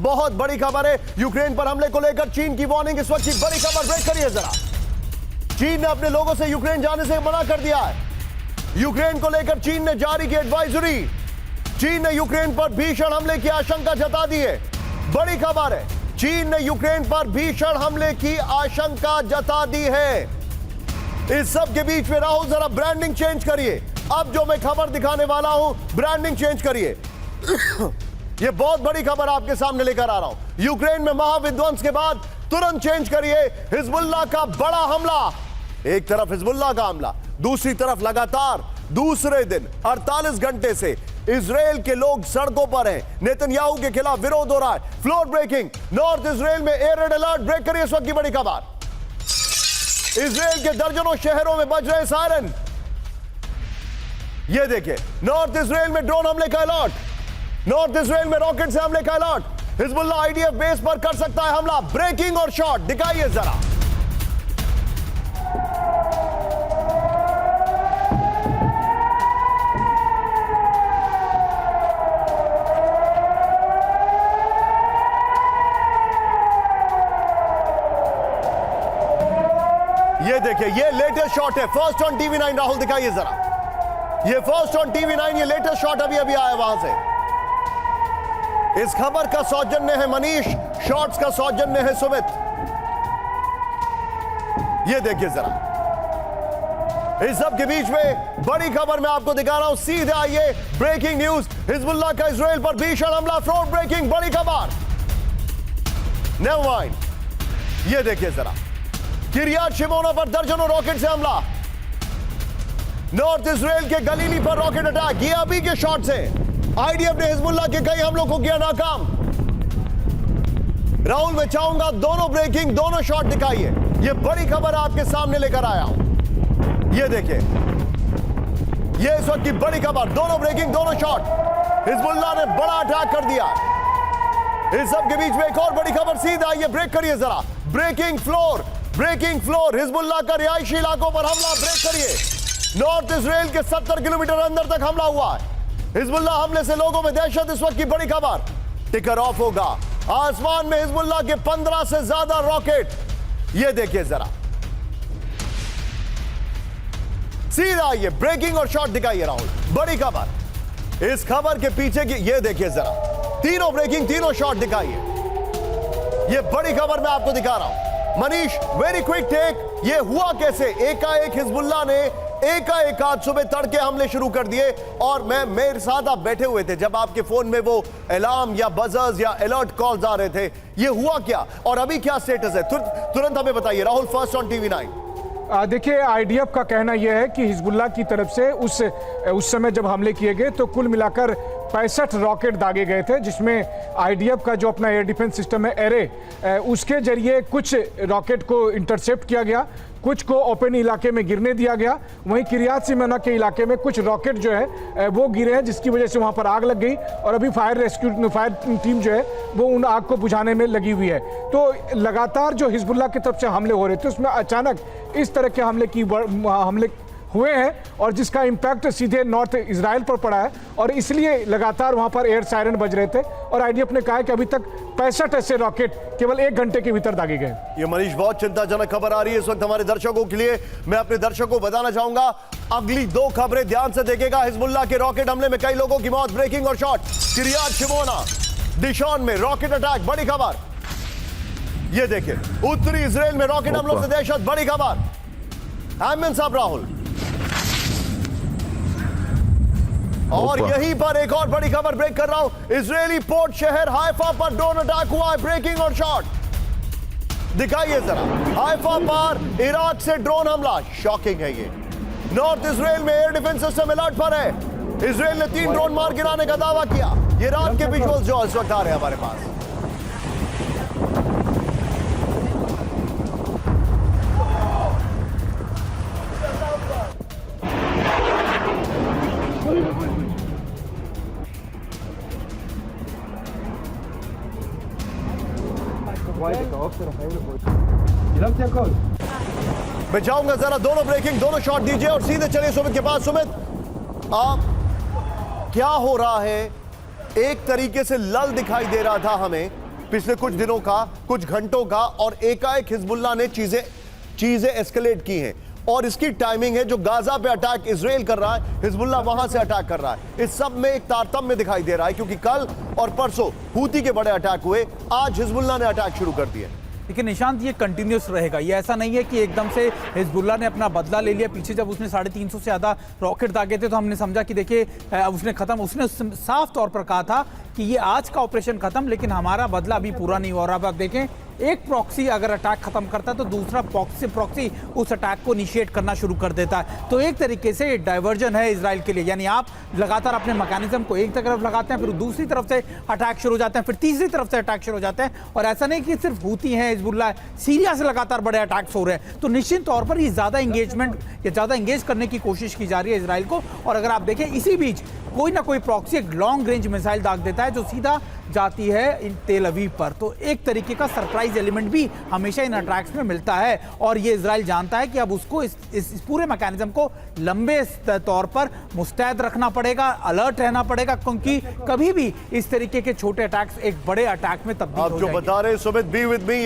बहुत बड़ी खबर है यूक्रेन पर हमले को लेकर चीन की वार्निंग। इस वक्त की बड़ी खबर, ब्रेक करिए जरा। चीन ने अपने लोगों से यूक्रेन जाने से मना कर दिया है। यूक्रेन को लेकर चीन ने जारी की एडवाइजरी। चीन ने यूक्रेन पर भीषण हमले की आशंका जता दी है। बड़ी खबर है, चीन ने यूक्रेन पर भीषण हमले की आशंका जता दी है। इस सब के बीच में राहुल जरा ब्रांडिंग चेंज करिए। अब जो मैं खबर दिखाने वाला हूं, ब्रांडिंग चेंज करिए। यह बहुत बड़ी खबर आपके सामने लेकर आ रहा हूं। यूक्रेन में महाविध्वंस के बाद तुरंत चेंज करिए, हिजबुल्लाह का बड़ा हमला। एक तरफ हिजबुल्लाह का हमला, दूसरी तरफ लगातार दूसरे दिन 48 घंटे से इजराइल के लोग सड़कों पर हैं। नेतन्याहू के खिलाफ विरोध हो रहा है। फ्लोर ब्रेकिंग, नॉर्थ इजराइल में एयर रेड अलर्ट। ब्रेक करिए इस वक्त की बड़ी खबर। इजराइल के दर्जनों शहरों में बज रहे सायरन। यह देखिए, नॉर्थ इजराइल में ड्रोन हमले का अलर्ट, नॉर्थ इजराइल में रॉकेट से हमले का अलर्ट। हिजबुल्लाह आईडीएफ बेस पर कर सकता है हमला। ब्रेकिंग और शॉट दिखाइए जरा। ये देखिए, ये लेटेस्ट शॉट है, फर्स्ट ऑन टीवी 9। राहुल दिखाइए जरा, ये फर्स्ट ऑन टीवी 9, ये लेटेस्ट शॉट अभी अभी आया वहां से। इस खबर का सौजन्य है मनीष, शॉट्स का सौजन्य है सुमित। ये देखिए जरा, इस सब के बीच में बड़ी खबर मैं आपको दिखा रहा हूं। सीधे आइए, ब्रेकिंग न्यूज। हिजबुल्लाह का इजराइल पर भीषण हमला, फ्लोर ब्रेकिंग, बड़ी खबर। नेवर माइंड, ये देखिए जरा, किरियात शिमोना पर दर्जनों रॉकेट से हमला। नॉर्थ इजराइल के गलीली पर रॉकेट अटैक, ये अभी के शॉट से। आईडीएफ ने हिजबुल्लाह के कई हमलों को किया नाकाम। राहुल, मैं चाहूंगा दोनों ब्रेकिंग, दोनों शॉट दिखाइए। ये बड़ी खबर आपके सामने लेकर आया हूं। ये देखिए, ये इस वक्त की बड़ी खबर, दोनों ब्रेकिंग, दोनों शॉट। हिजबुल्लाह ने बड़ा अटैक कर दिया। इस सब के बीच में एक और बड़ी खबर, सीधा आइए, ब्रेक करिए जरा। Breaking floor, breaking floor, Hezbollah का रिहायशी इलाकों पर हमला। ब्रेक करिए। नॉर्थ इजराइल के 70 किलोमीटर अंदर तक हमला हुआ है। हिजबुल्लाह हमले से लोगों में दहशत। इस वक्त की बड़ी खबर, टिकर ऑफ होगा। आसमान में हिजबुल्लाह के 15 से ज्यादा रॉकेट। ये देखिए जरा, सीधा ये ब्रेकिंग और शॉट दिखाइए राहुल, बड़ी खबर। इस खबर के पीछे की ये देखिए जरा, तीनों ब्रेकिंग, तीनों शॉट दिखाइए। ये बड़ी खबर मैं आपको दिखा रहा हूं। मनीष, वेरी क्विक टेक, ये हुआ कैसे? एकाएक हिजबुल्लाह ने एकाएक आज सुबह तड़के हमले शुरू कर दिए। और मेरे साथ आप बैठे हुए थे जब आपके फोन में वो अलार्म या बजर्स या अलर्ट कॉल्स आ रहे थे। ये हुआ क्या और अभी क्या स्टेटस है? तुरंत हमें बताइए राहुल, फर्स्ट ऑन टीवी 9। देखिए, आईडीएफ का कहना यह है कि हिजबुल्लाह की तरफ से उस समय जब हमले किए गए तो कुल मिलाकर 65 रॉकेट दागे गए थे, जिसमें आईडीएफ का जो अपना एयर डिफेंस सिस्टम है एरे, उसके जरिए कुछ रॉकेट को इंटरसेप्ट किया गया, कुछ को ओपन इलाके में गिरने दिया गया। वहीं किरियात शिमोना के इलाके में कुछ रॉकेट जो है वो गिरे हैं, जिसकी वजह से वहां पर आग लग गई और अभी फायर टीम जो है वो उन आग को बुझाने में लगी हुई है। तो लगातार जो हिजबुल्लाह की तरफ से हमले हो रहे थे उसमें अचानक इस तरह के हमले हुए हैं और जिसका इंपैक्ट सीधे नॉर्थ इजराइल पर पड़ा है और इसलिए लगातार वहां पर एयर सायरन बज रहे थे। और आईडीएफ ने कहा है कि अभी तक 65 ऐसे रॉकेट केवल 1 घंटे के भीतर दागे गए। ये मनीष, बहुत चिंताजनक खबर आ रही है इस वक्त हमारे दर्शकों के लिए। मैं अपने दर्शकों को बताना चाहूंगा, अगली 2 खबरें ध्यान से देखेगा। हिजबुल्लाह के रॉकेट हमले में कई लोगों की मौत, ब्रेकिंग और शॉट। किरियात शिमोना, डिशॉन में रॉकेट अटैक, बड़ी खबर। ये देखिए, उत्तरी इजराइल में रॉकेट हमलों से दहशत, बड़ी खबर। आमिन साहब, राहुल, और यहीं पर एक और बड़ी खबर ब्रेक कर रहा हूं। इजरायली पोर्ट शहर हाइफा पर ड्रोन अटैक हुआ है, ब्रेकिंग और शॉट दिखाइए जरा। हाइफा पर इराक से ड्रोन हमला, शॉकिंग है ये। नॉर्थ इजराइल में एयर डिफेंस सिस्टम अलर्ट पर है। इजराइल ने 3 ड्रोन मार गिराने का दावा किया। ये रात के विजुअल्स जो इस वक्त आ रहे हैं हमारे पास। मैं चाहूंगा जरा दोनों ब्रेकिंग, दोनों शॉट दीजिए और सीधे चलिए सुमित के पास। सुमित, आप क्या हो रहा है? एक तरीके से लल दिखाई दे रहा था हमें पिछले कुछ दिनों का, कुछ घंटों का, और एकाएक हिजबुल्लाह ने चीजें एस्केलेट की हैं। और इसकी टाइमिंग है, जो गाजा पे अटैक इजराइल कर रहा है, हिजबुल्लाह वहां से अटैक कर रहा है। इस सब में एक तारतम्य दिखाई दे रहा है, क्योंकि कल और परसों हूती के बड़े अटैक हुए, आज हिजबुल्लाह ने अटैक शुरू कर दिए। लेकिन निशांत, ये कंटिन्यूस रहेगा। ये ऐसा नहीं है कि एकदम से हिजबुल्लाह ने अपना बदला ले लिया। पीछे जब उसने 350 से ज़्यादा रॉकेट दागे थे तो हमने समझा कि देखिए उसने साफ तौर पर कहा था कि ये आज का ऑपरेशन खत्म, लेकिन हमारा बदला अभी पूरा नहीं हो रहा। अब आप देखें, एक प्रॉक्सी अगर अटैक खत्म करता है तो दूसरा प्रॉक्सी उस अटैक को इनिशिएट करना शुरू कर देता है। तो एक तरीके से डाइवर्जन है इजराइल के लिए, यानी आप लगातार अपने मैकेनिज्म को एक तरफ लगाते हैं, फिर दूसरी तरफ से अटैक शुरू हो जाते हैं, फिर तीसरी तरफ से अटैक शुरू हो जाते हैं। और ऐसा नहीं कि सिर्फ हूती हैं, हिजबुल्लाह, सीरिया से लगातार बड़े अटैक्स हो रहे हैं। तो निश्चित तौर पर ये ज़्यादा इंगेजमेंट या ज़्यादा इंगेज करने की कोशिश की जा रही है इजराइल को। और अगर आप देखें, इसी बीच कोई ना कोई प्रॉक्सी एक लॉन्ग रेंज मिसाइल दाग देता है जो सीधा जाती है इन तेल अवीव पर। तो एक तरीके का सरप्राइज एलिमेंट भी हमेशा इन अटैक्स में मिलता है। और ये इजराइल जानता है कि अब उसको इस पूरे मैकेनिज्म को लंबे तौर पर मुस्तैद रखना पड़ेगा, अलर्ट रहना पड़ेगा, क्योंकि कभी भी इस तरीके के छोटे अटैक्स एक बड़े अटैक में तब्दील हो आप जो जाएंगे। बता रहे हैं सुमित, बी विद मी।